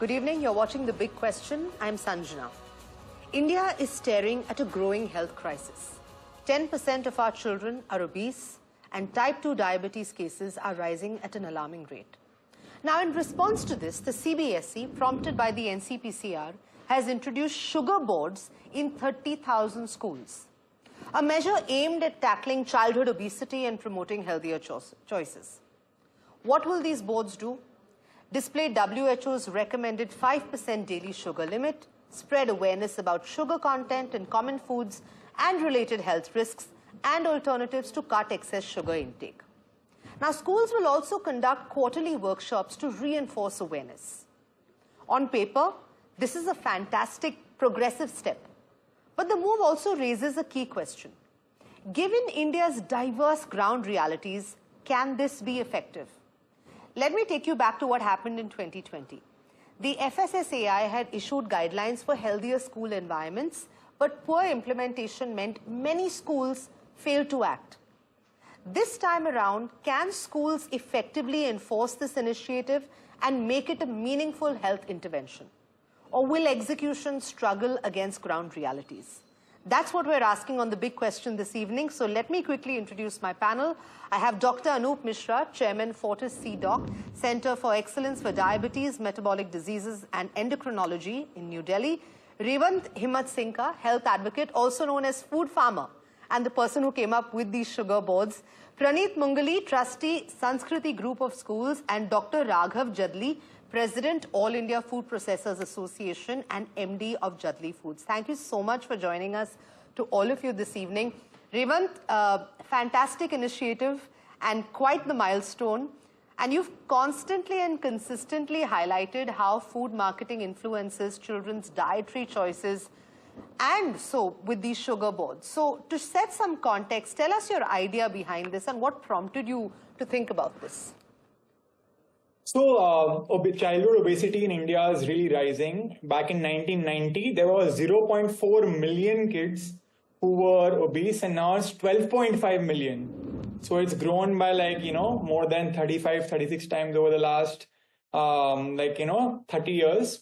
Good evening. You're watching The Big Question. I'm Sanjana. India is staring at a growing health crisis. 10% of our children are obese, and type 2 diabetes cases are rising at an alarming rate. Now, in response to this, the CBSE, prompted by the NCPCR, has introduced sugar boards in 30,000 schools, a measure aimed at tackling childhood obesity and promoting healthier choices. What will these boards do? Display WHO's recommended 5% daily sugar limit, spread awareness about sugar content in common foods and related health risks, and alternatives to cut excess sugar intake. Now, schools will also conduct quarterly workshops to reinforce awareness. On paper, this is a fantastic progressive step. But the move also raises a key question. Given India's diverse ground realities, can this be effective? Let me take you back to what happened in 2020. The FSSAI had issued guidelines for healthier school environments, but poor implementation meant many schools failed to act. This time around, can schools effectively enforce this initiative and make it a meaningful health intervention? Or will execution struggle against ground realities? That's what we're asking on The Big Question this evening. So let me quickly introduce my panel. I have Dr. Anoop Misra, Chairman, Fortis CDoc, Center for Excellence for Diabetes, Metabolic Diseases and Endocrinology in New Delhi. Revant Himat-Singka, Health Advocate, also known as Food Farmer, and the person who came up with these sugar boards. Praneet Mungali, Trustee, Sanskriti Group of Schools, and Dr. Raghav Jadli, President, All India Food Processors Association and MD of Jadli Foods. Thank you so much for joining us, to all of you this evening. Revant, fantastic initiative and quite the milestone. And you've constantly and consistently highlighted how food marketing influences children's dietary choices, and so with these sugar boards. So to set some context, tell us your idea behind this and what prompted you to think about this. So childhood obesity in India is really rising. Back in 1990, there were 0.4 million kids who were obese, and now it's 12.5 million. So it's grown by more than 35, 36 times over the last 30 years.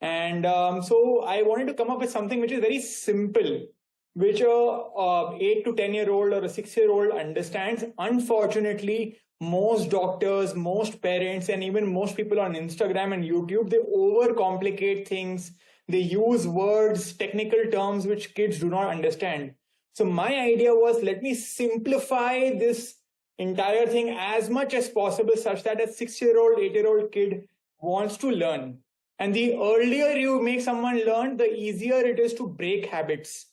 And so I wanted to come up with something which is very simple, which a 8 to 10-year-old or a 6-year-old understands. Unfortunately, most doctors, most parents, and even most people on Instagram and YouTube, they overcomplicate things. They use words, technical terms which kids do not understand. So my idea was, let me simplify this entire thing as much as possible such that a 6-year-old, 8-year-old kid wants to learn. And the earlier you make someone learn, the easier it is to break habits.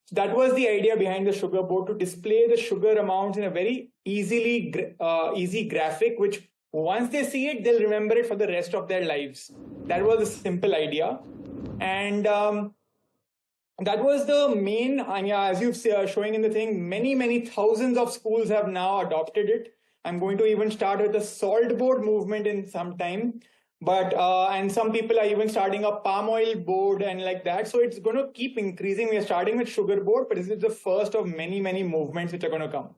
So that was the idea behind the sugar board, to display the sugar amounts in a very easy graphic, which once they see it, they'll remember it for the rest of their lives. That was a simple idea. And that was the main, as you're showing in the thing, many thousands of schools have now adopted it. I'm going to even start with the salt board movement in some time. But, and some people are even starting a palm oil board and like that. So it's going to keep increasing. We are starting with sugar board, but this is the first of many movements which are going to come.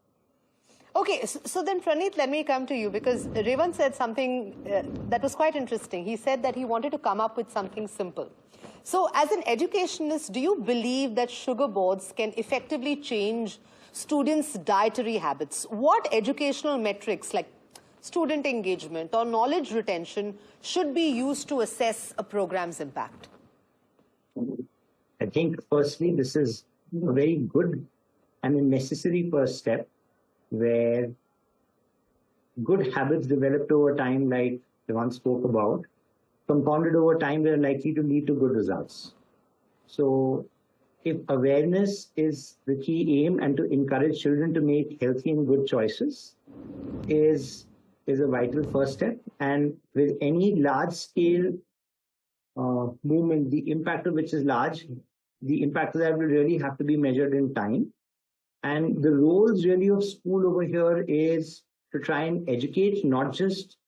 Okay, so then Praneet, let me come to you, because Revant said something that was quite interesting. He said that he wanted to come up with something simple. So as an educationist, do you believe that sugar boards can effectively change students' dietary habits? What educational metrics like student engagement or knowledge retention should be used to assess a program's impact? I think firstly, this is a very good and a necessary first step, where good habits developed over time, like Devan spoke about, compounded over time, are likely to lead to good results. So if awareness is the key aim, and to encourage children to make healthy and good choices is a vital first step. And with any large-scale movement, the impact of which is large, the impact of that will really have to be measured in time. And the roles really of school over here is to try and educate not just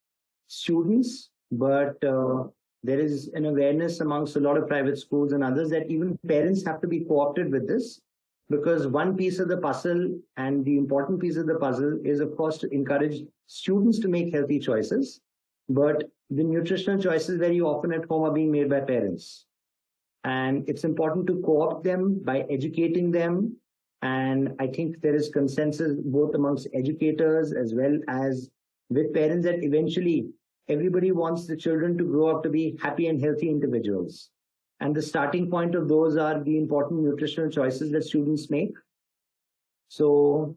students, but there is an awareness amongst a lot of private schools and others that even parents have to be co-opted with this, because one piece of the puzzle, and the important piece of the puzzle, is of course to encourage students to make healthy choices. but the nutritional choices very often at home are being made by parents. And it's important to co-opt them by educating them. And I think there is consensus both amongst educators as well as with parents that eventually everybody wants the children to grow up to be happy and healthy individuals. And the starting point of those are the important nutritional choices that students make. So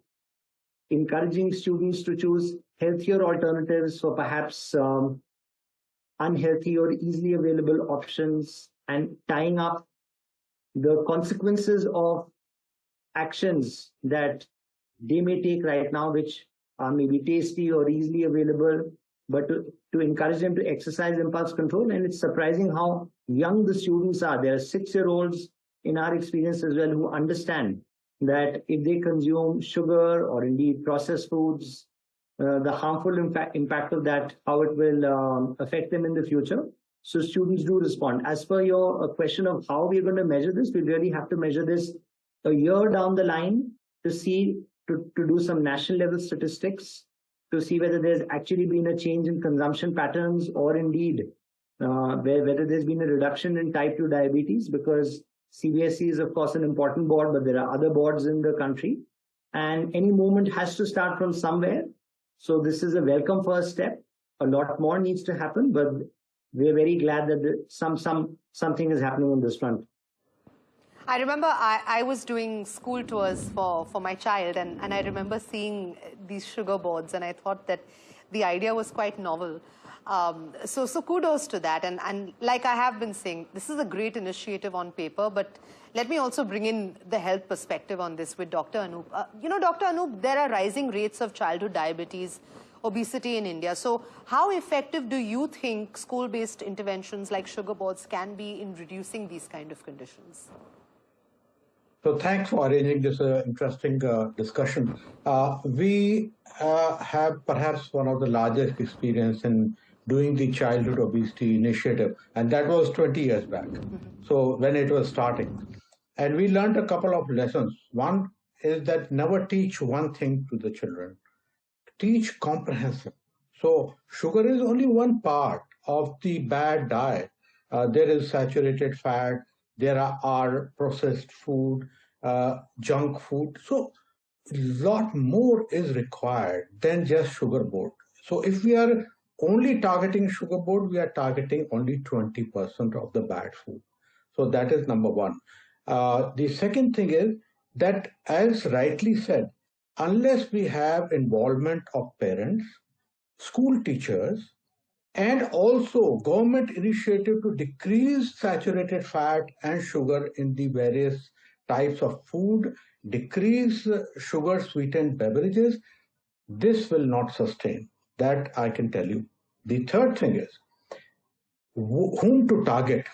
encouraging students to choose healthier alternatives for perhaps unhealthy or easily available options, and tying up the consequences of actions that they may take right now, which are maybe tasty or easily available, but to encourage them to exercise impulse control. And it's surprising how young the students are. There are 6-year-olds in our experience as well who understand that if they consume sugar or indeed processed foods, the harmful impact of that, how it will affect them in the future. So students do respond. As per your question of how we're going to measure this, we really have to measure this a year down the line to see, to do some national level statistics, to see whether there's actually been a change in consumption patterns or indeed whether there's been a reduction in type 2 diabetes, because CBSE is of course an important board, but there are other boards in the country, and any movement has to start from somewhere. So this is a welcome first step. A lot more needs to happen, but we're very glad that something is happening on this front. I remember I was doing school tours for my child, and I remember seeing these sugar boards, and I thought that the idea was quite novel. So kudos to that. And like I have been saying, this is a great initiative on paper, but let me also bring in the health perspective on this with Dr. Anoop. Dr. Anoop, there are rising rates of childhood diabetes, obesity in India. So how effective do you think school-based interventions like sugar boards can be in reducing these kind of conditions? So thanks for arranging this interesting discussion. We have perhaps one of the largest experience in doing the childhood obesity initiative, and that was 20 years back. So when it was starting. And we learned a couple of lessons. One is that never teach one thing to the children. Teach comprehensive. So sugar is only one part of the bad diet. There is saturated fat, there are processed food, junk food. So a lot more is required than just sugar board. So if we are only targeting sugar board, we are targeting only 20% of the bad food. So that is number one. The second thing is that, as rightly said, unless we have involvement of parents, school teachers, and also government initiative to decrease saturated fat and sugar in the various types of food, decrease sugar sweetened beverages, this will not sustain. That I can tell you. The third thing is whom to target.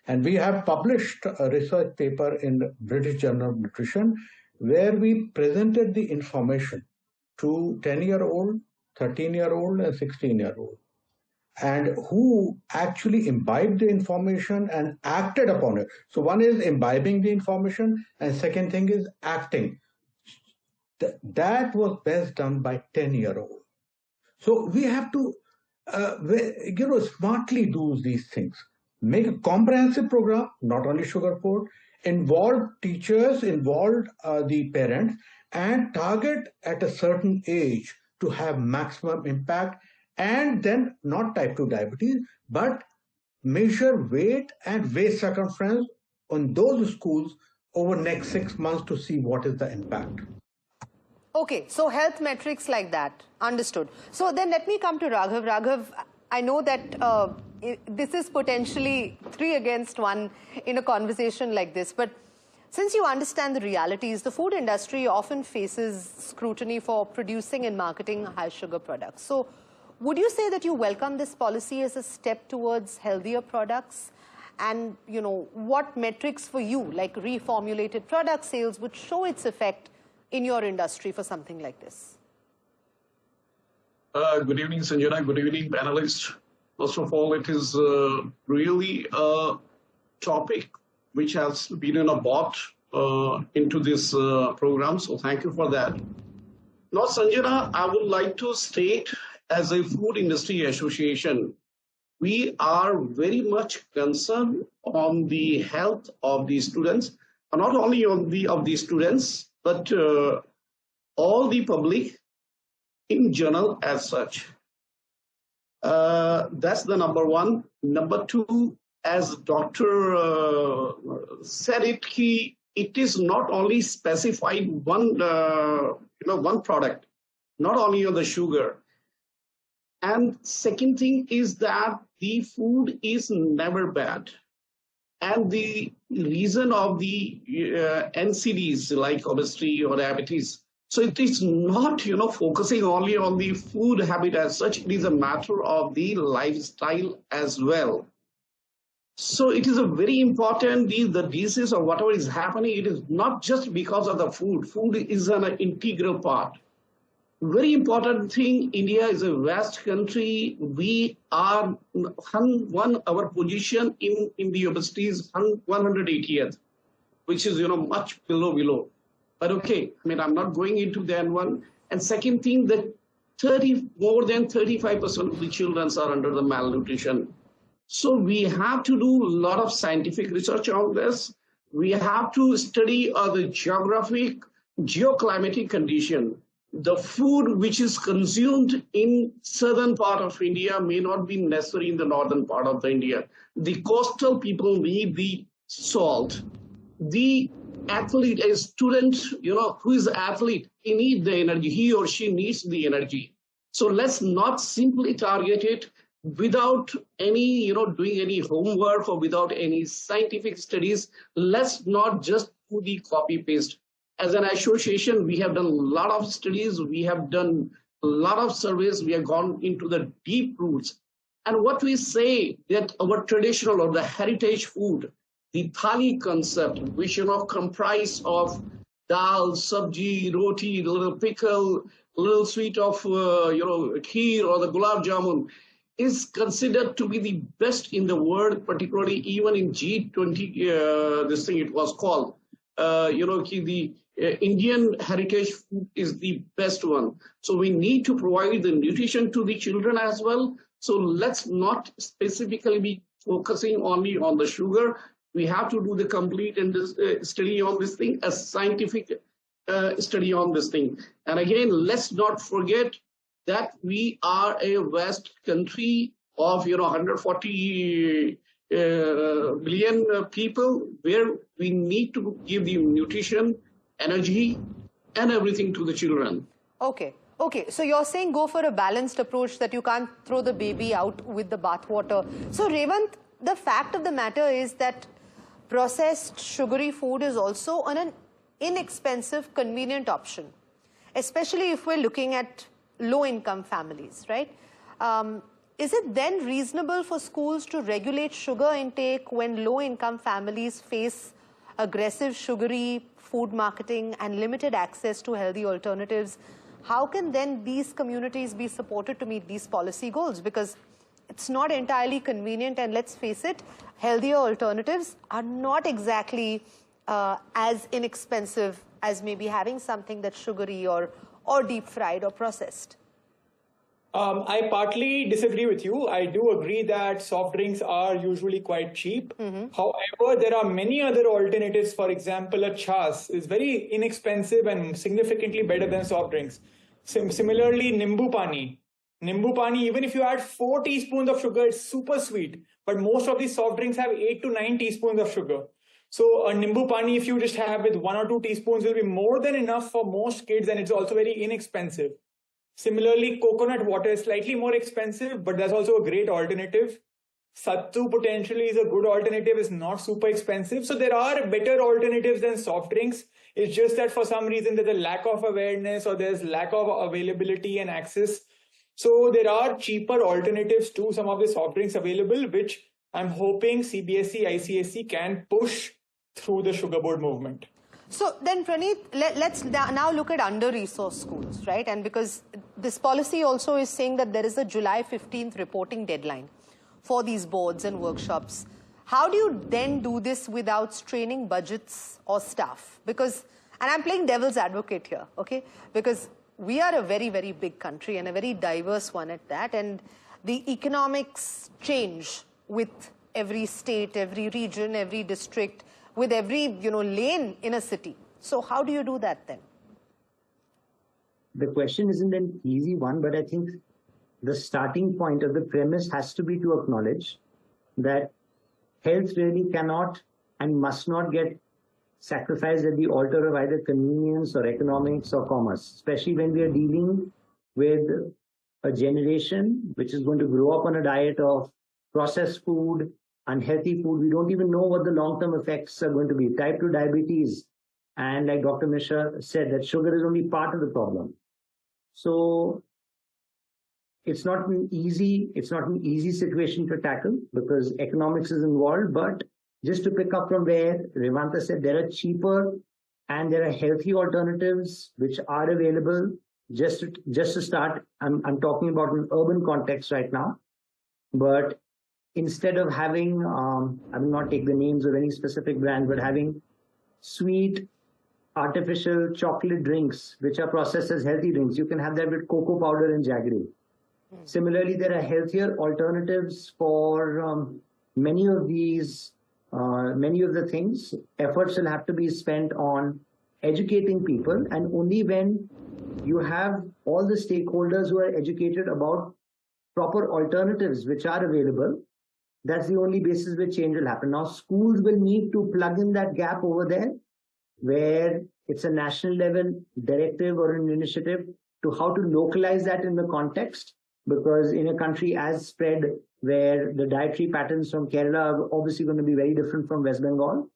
And we have published a research paper in British Journal of Nutrition where we presented the information to 10-year-old, 13-year-old, and 16-year-old, and who actually imbibed the information and acted upon it. So one is imbibing the information, and second thing is acting. That was best done by 10-year-old. So we have to, smartly do these things. Make a comprehensive program, not only sugar board, involve teachers, involve the parents, and target at a certain age to have maximum impact, and then not type 2 diabetes, but measure weight and waist circumference on those schools over next 6 months to see what is the impact. Okay, so health metrics like that, understood. So then let me come to Raghav. Raghav, I know that this is potentially 3 against 1 in a conversation like this, but since you understand the realities, the food industry often faces scrutiny for producing and marketing high sugar products. So would you say that you welcome this policy as a step towards healthier products? And, what metrics for you, like reformulated product sales, would show its effect in your industry for something like this? Good evening, Sanjana. Good evening, panelists. First of all, it is really a topic which has been brought into this program. So thank you for that. Now, Sanjana, I would like to state as a food industry association, we are very much concerned on the health of the students, not only on of the students, but all the public in general as such. That's the number one. Number two, as doctor said it is not only specified one one product, not only on the sugar. And second thing is that the food is never bad. And the reason of the NCDs like obesity or diabetes, so it is not, focusing only on the food habit as such. It is a matter of the lifestyle as well. So it is a very important, the disease or whatever is happening, it is not just because of the food. Food is an integral part. Very important thing, India is a vast country. We are our position in the obesity is 180th, which is, much below. But okay, I'm not going into that one. And second thing, that more than 35% of the children are under the malnutrition. So we have to do a lot of scientific research on this. We have to study the geoclimatic condition. The food which is consumed in southern part of India may not be necessary in the northern part of India. The coastal people need the salt. The athlete, a student, who is an athlete, he needs the energy. He or she needs the energy. So let's not simply target it without any, doing any homework or without any scientific studies. Let's not just do the copy paste. As an association, we have done a lot of studies. We have done a lot of surveys. We have gone into the deep roots. And what we say that our traditional or the heritage food, the thali concept, which, comprise of dal, sabji, roti, little pickle, little sweet of, kheer or the gulab jamun, is considered to be the best in the world, particularly even in G20, this thing it was called. The Indian heritage food is the best one. So we need to provide the nutrition to the children as well. So let's not specifically be focusing only on the sugar. We have to do the complete study on this thing, a scientific study on this thing. And again, let's not forget that we are a vast country of 140 billion people, where we need to give the nutrition, energy, and everything to the children. Okay. So you're saying go for a balanced approach, that you can't throw the baby out with the bathwater. So Revant, the fact of the matter is that processed sugary food is also an inexpensive, convenient option, especially if we're looking at low-income families, right? Is it then reasonable for schools to regulate sugar intake when low-income families face aggressive sugary food marketing and limited access to healthy alternatives? How can then these communities be supported to meet these policy goals? Because it's not entirely convenient, and let's face it, healthier alternatives are not exactly as inexpensive as maybe having something that's sugary or deep fried or processed. I partly disagree with you. I do agree that soft drinks are usually quite cheap. However, there are many other alternatives. For example, a chas is very inexpensive and significantly better than soft drinks. Similarly, nimbu pani. Nimbu pani, even if you add 4 teaspoons of sugar, it's super sweet. But most of these soft drinks have 8 to 9 teaspoons of sugar. So a nimbu pani, if you just have with 1 or 2 teaspoons, will be more than enough for most kids, and it's also very inexpensive. Similarly, coconut water is slightly more expensive, but that's also a great alternative. Sattu potentially is a good alternative, it's not super expensive. So there are better alternatives than soft drinks. It's just that for some reason there's a lack of awareness or there's lack of availability and access. So there are cheaper alternatives to some of the soft drinks available, which I'm hoping CBSE, ICSE can push through the sugar board movement. So then, Praneeth, let's now look at under-resourced schools, right? And because this policy also is saying that there is a July 15th reporting deadline for these boards and workshops. How do you then do this without straining budgets or staff? Because, and I'm playing devil's advocate here, okay? Because we are a very, very big country and a very diverse one at that. And the economics change with every state, every region, every district, with every, lane in a city. So how do you do that then? The question isn't an easy one, but I think the starting point of the premise has to be to acknowledge that health really cannot and must not get sacrificed at the altar of either convenience or economics or commerce, especially when we are dealing with a generation which is going to grow up on a diet of processed food, unhealthy food. We don't even know what the long-term effects are going to be. Type 2 diabetes, and like Dr. Misra said, that sugar is only part of the problem. So it's not an easy situation to tackle because economics is involved. But just to pick up from where Revanta said, there are cheaper and there are healthy alternatives which are available. Just to start, I'm talking about an urban context right now. But instead of having, I will not take the names of any specific brand, but having sweet artificial chocolate drinks, which are processed as healthy drinks, you can have that with cocoa powder and jaggery. Similarly, there are healthier alternatives for many of the things. Efforts will have to be spent on educating people, and only when you have all the stakeholders who are educated about proper alternatives which are available, that's the only basis where change will happen. Now, schools will need to plug in that gap over there, where it's a national level directive or an initiative to how to localize that in the context. Because in a country as spread, where the dietary patterns from Kerala are obviously going to be very different from West Bengal.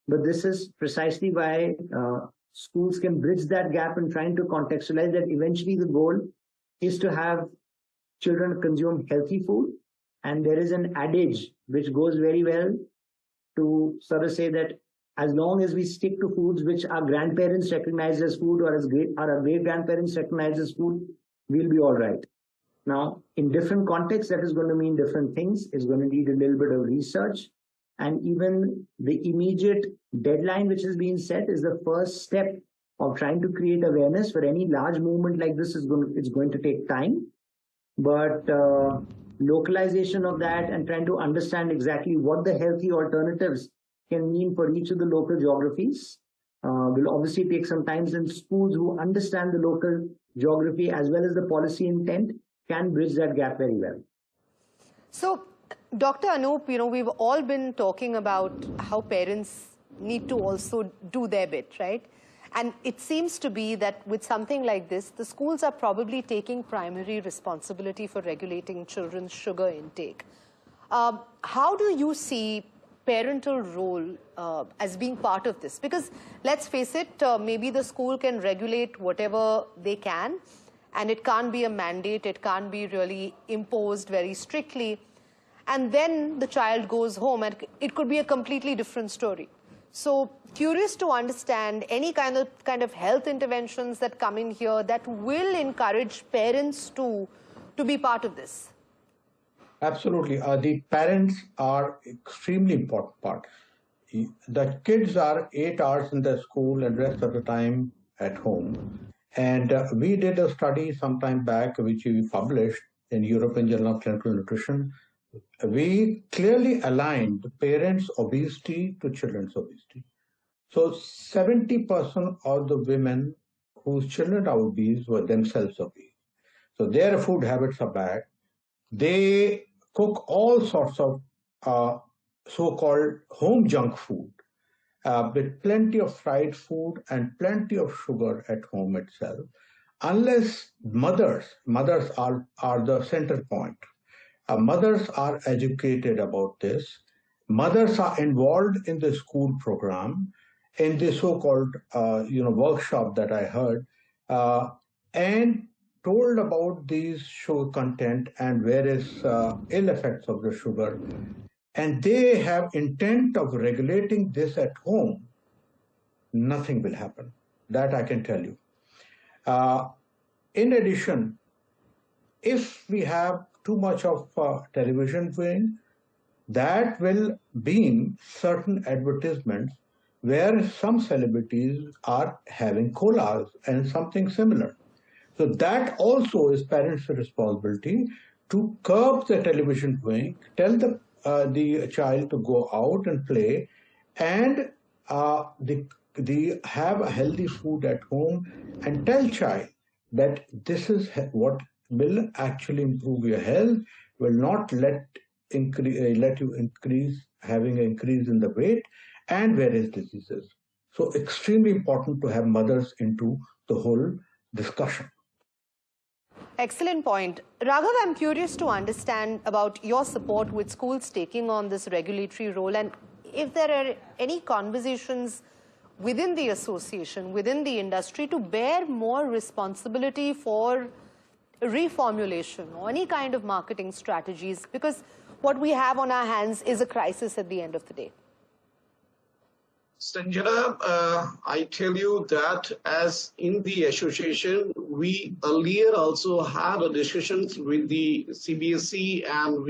But this is precisely why schools can bridge that gap in trying to contextualize that eventually the goal is to have children consume healthy food. And there is an adage which goes very well to sort of say that as long as we stick to foods which our grandparents recognize as food or our great-grandparents recognize as food, we'll be all right. Now, in different contexts, that is going to mean different things. It's going to need a little bit of research. And even the immediate deadline which is being set is the first step of trying to create awareness. For any large movement like this, it's going to take time. But localization of that and trying to understand exactly what the healthy alternatives can mean for each of the local geographies will obviously take some time. And schools who understand the local geography as well as the policy intent can bridge that gap very well. So, Dr. Anoop, we've all been talking about how parents need to also do their bit, right? And it seems to be that with something like this, the schools are probably taking primary responsibility for regulating children's sugar intake. How do you see parental role as being part of this? Because let's face it, maybe the school can regulate whatever they can, and it can't be a mandate, it can't be really imposed very strictly. And then the child goes home and it could be a completely different story. So curious to understand any kind of health interventions that come in here that will encourage parents to be part of this. Absolutely. The parents are extremely important part. The kids are 8 hours in the school and rest of the time at home. And we did a study some time back, which we published in European Journal of Clinical Nutrition. We clearly aligned parents' obesity to children's obesity. So 70% of the women whose children are obese were themselves obese. So their food habits are bad. They cook all sorts of so-called home junk food with plenty of fried food and plenty of sugar at home itself. Unless mothers are the center point. Mothers are educated about this. Mothers are involved in the school program, in the so-called workshop that I heard, and told about these sugar content and various ill effects of the sugar. And they have intent of regulating this at home, nothing will happen. That I can tell you. In addition, if we have too much of television viewing, that will beam certain advertisements where some celebrities are having colas and something similar. So that also is parents' responsibility to curb the television viewing, tell the child to go out and play, and the have a healthy food at home, and tell child that this is what will actually improve your health, will not let you increase having an increase in the weight and various diseases. So extremely important to have mothers into the whole discussion. Excellent point. Raghav, I'm curious to understand about your support with schools taking on this regulatory role, and if there are any conversations within the association, within the industry, to bear more responsibility for reformulation or any kind of marketing strategies, because what we have on our hands is a crisis at the end of the day. Sanjana, I tell you that as in the association, we earlier also had a discussions with the CBSE, and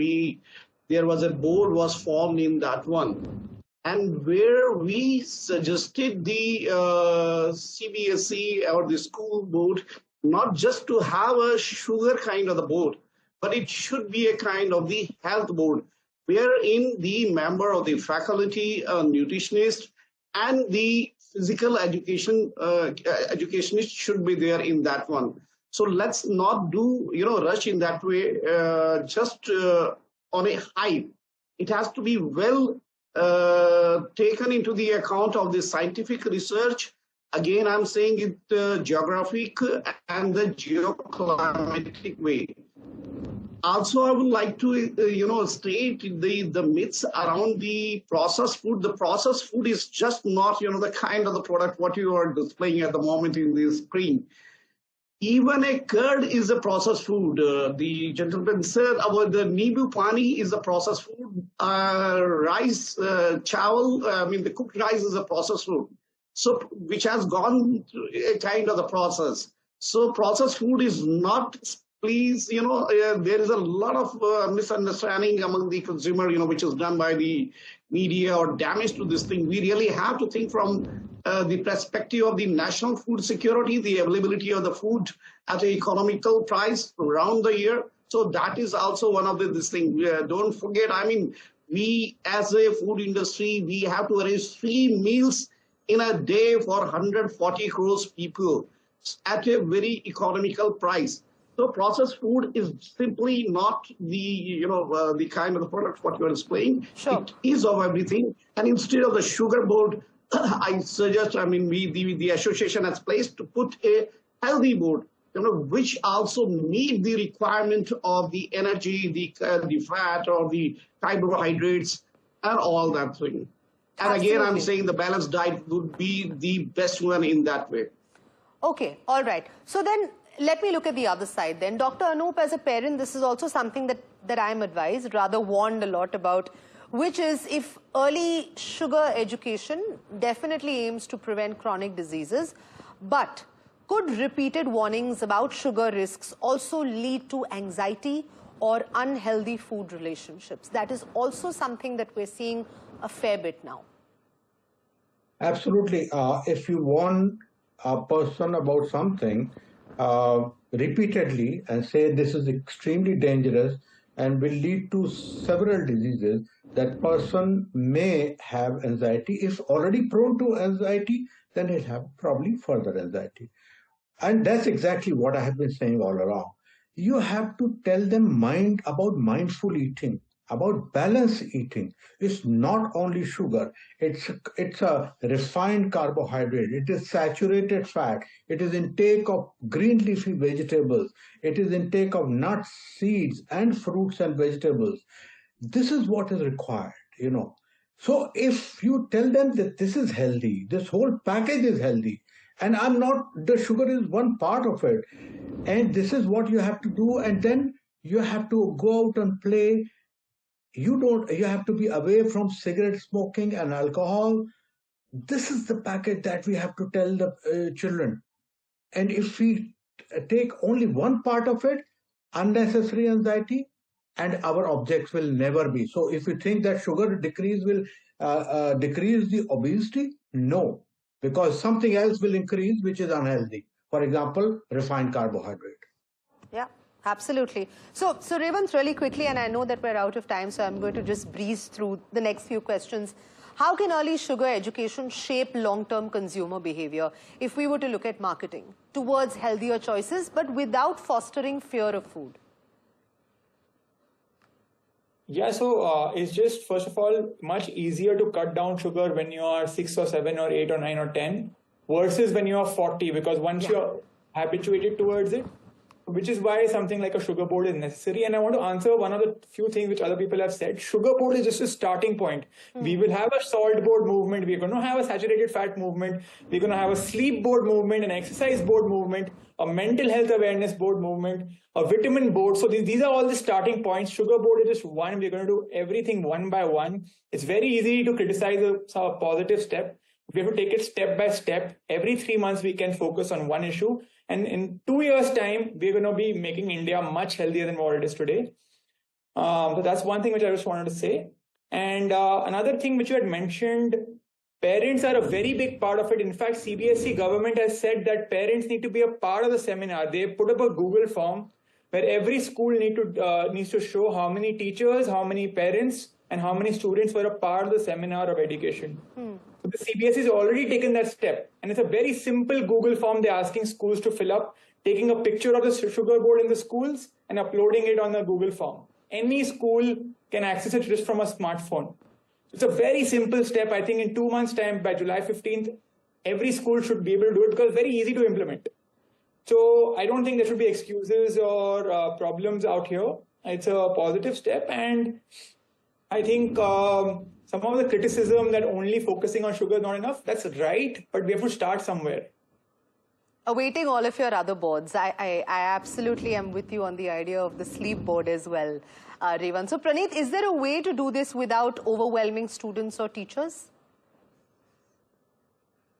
there was a board was formed in that one, and where we suggested the CBSE or the school board not just to have a sugar kind of the board, but it should be a kind of the health board, wherein the member of the faculty, a nutritionist, and the physical educationist should be there in that one. So let's not do, rush in that way, just on a hype. It has to be well taken into the account of the scientific research. Again, I'm saying it geographic and the geoclimatic way. Also, I would like to, state the myths around the processed food. The processed food is just not, the kind of the product what you are displaying at the moment in the screen. Even a curd is a processed food. The gentleman said about the Nibu Pani is a processed food. Rice, chawal, the cooked rice is a processed food. So, which has gone through a kind of the process. So, processed food is not, please, there is a lot of misunderstanding among the consumer, which is done by the media or damage to this thing. We really have to think from the perspective of the national food security, the availability of the food at an economical price around the year. So that is also one of this thing. Don't forget, we as a food industry, we have to arrange 3 meals in a day for 140 crores people at a very economical price. So processed food is simply not the, the kind of the product what you are displaying. Sure. It is of everything. And instead of the sugar board, I suggest, the association has placed to put a healthy board, which also meet the requirement of the energy, the fat or the carbohydrates and all that thing. And Absolutely. again, I'm saying the balanced diet would be the best one in that way. Okay, all right. So then let me look at the other side then. Dr. Anoop, as a parent, this is also something that I'm advised, rather warned a lot about, which is if early sugar education definitely aims to prevent chronic diseases, but could repeated warnings about sugar risks also lead to anxiety or unhealthy food relationships? That is also something that we're seeing a fair bit now. Absolutely. If you warn a person about something repeatedly and say this is extremely dangerous and will lead to several diseases, that person may have anxiety. If already prone to anxiety, then he'll have probably further anxiety. And that's exactly what I have been saying all along. You have to tell them about mindful eating, about balanced eating. It's not only sugar. It's a refined carbohydrate. It is saturated fat. It is intake of green leafy vegetables. It is intake of nuts, seeds, and fruits and vegetables. This is what is required, So if you tell them that this is healthy, this whole package is healthy, and the sugar is one part of it, and this is what you have to do, and then you have to go out and play. You have to be away from cigarette smoking and alcohol. This is the package that we have to tell the children. And if we take only one part of it, unnecessary anxiety, and our objects will never be. So if you think that sugar decrease will decrease the obesity, no, because something else will increase, which is unhealthy. for example, refined carbohydrate. Yeah, absolutely. So Revant, really quickly, and I know that we're out of time, so I'm going to just breeze through the next few questions. How can early sugar education shape long-term consumer behavior if we were to look at marketing towards healthier choices, but without fostering fear of food? Yeah, so it's just, first of all, much easier to cut down sugar when you are 6 or 7 or 8 or 9 or 10 versus when you are 40, because once you're habituated towards it, which is why something like a sugar board is necessary. And I want to answer one of the few things which other people have said. Sugar board is just a starting point. We will have a salt board movement. We're going to have a saturated fat movement. We're going to have a sleep board movement, an exercise board movement, a mental health awareness board movement, a vitamin board. So these are all the starting points. Sugar board is just one. We're going to do everything one by one. It's very easy to criticize a positive step. We have to take it step by step. Every 3 months, we can focus on one issue. And in 2 years' time, we're going to be making India much healthier than what it is today. So that's one thing which I just wanted to say. And another thing which you had mentioned, parents are a very big part of it. In fact, CBSE government has said that parents need to be a part of the seminar. They put up a Google form where every school needs to show how many teachers, how many parents, and how many students were a part of the seminar of education. So the CBSE has already taken that step. And it's a very simple Google form they're asking schools to fill up, taking a picture of the sugar board in the schools and uploading it on the Google form. Any school can access it just from a smartphone. It's a very simple step. I think in 2 months' time, by July 15th, every school should be able to do it because it's very easy to implement. So I don't think there should be excuses or problems out here. It's a positive step. And I think some of the criticism that only focusing on sugar is not enough, that's right, but we have to start somewhere. Awaiting all of your other boards, I absolutely am with you on the idea of the sleep board as well, Revan. So Praneeth, is there a way to do this without overwhelming students or teachers?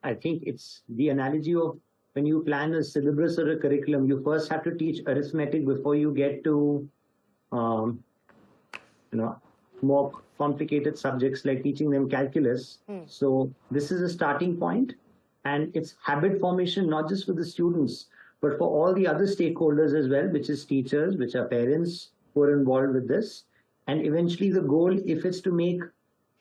I think it's the analogy of when you plan a syllabus or a curriculum, you first have to teach arithmetic before you get to, more complicated subjects like teaching them calculus. So this is a starting point, and it's habit formation, not just for the students, but for all the other stakeholders as well, which is teachers, which are parents who are involved with this. And eventually the goal, if it's to make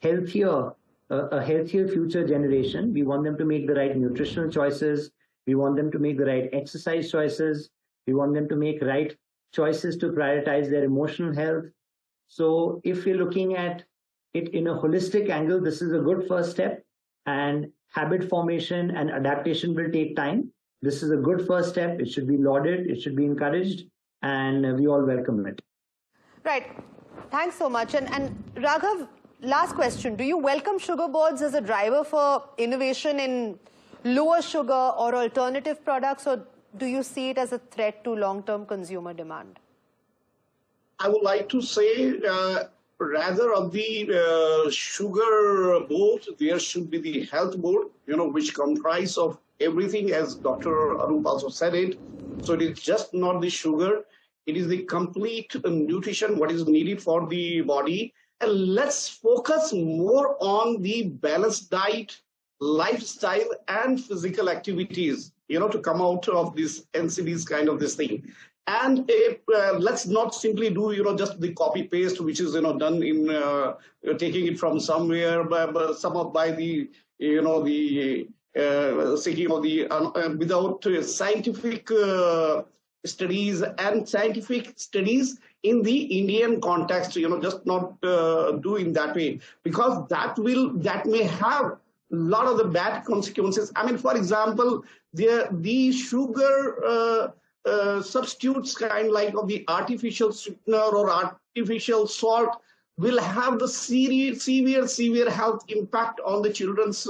a healthier future generation, we want them to make the right nutritional choices. We want them to make the right exercise choices. We want them to make right choices to prioritize their emotional health. So if we're looking at it in a holistic angle, this is a good first step, and habit formation and adaptation will take time. This is a good first step. It should be lauded. It should be encouraged, and we all welcome it. Right. Thanks so much. And Raghav, last question. Do you welcome sugar boards as a driver for innovation in lower sugar or alternative products, or do you see it as a threat to long-term consumer demand? I would like to say, rather of the sugar board, there should be the health board, which comprises of everything, as Dr. Anoop also said it. So it is just not the sugar. It is the complete nutrition, what is needed for the body. And let's focus more on the balanced diet, lifestyle, and physical activities, to come out of this NCDs kind of this thing. And let's not simply do, just the copy paste, which is, done in taking it from somewhere, by the, seeking of the, without scientific studies and scientific studies in the Indian context, just not do in that way, because that may have a lot of the bad consequences. I mean, for example, the sugar substitutes kind like of the artificial sweetener or artificial salt will have the severe health impact on the children's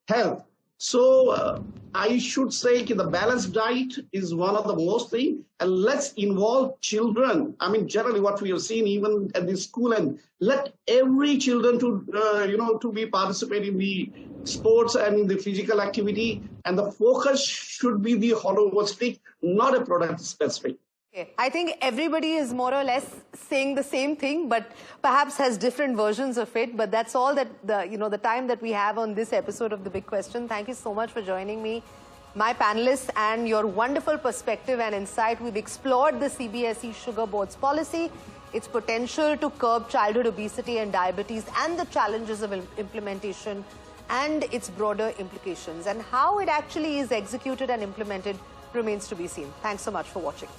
health. So I should say the balanced diet is one of the most thing, and let's involve children. I mean, generally what we have seen even at the school, and let every children to be participating in the sports and in the physical activity, and the focus should be the holistic, not a product specific. Okay. I think everybody is more or less saying the same thing, but perhaps has different versions of it. But that's all that the time that we have on this episode of The Big Question. Thank you so much for joining me. my panelists and your wonderful perspective and insight. We've explored the CBSE Sugar Board's policy, its potential to curb childhood obesity and diabetes, and the challenges of implementation and its broader implications. And how it actually is executed and implemented remains to be seen. Thanks so much for watching.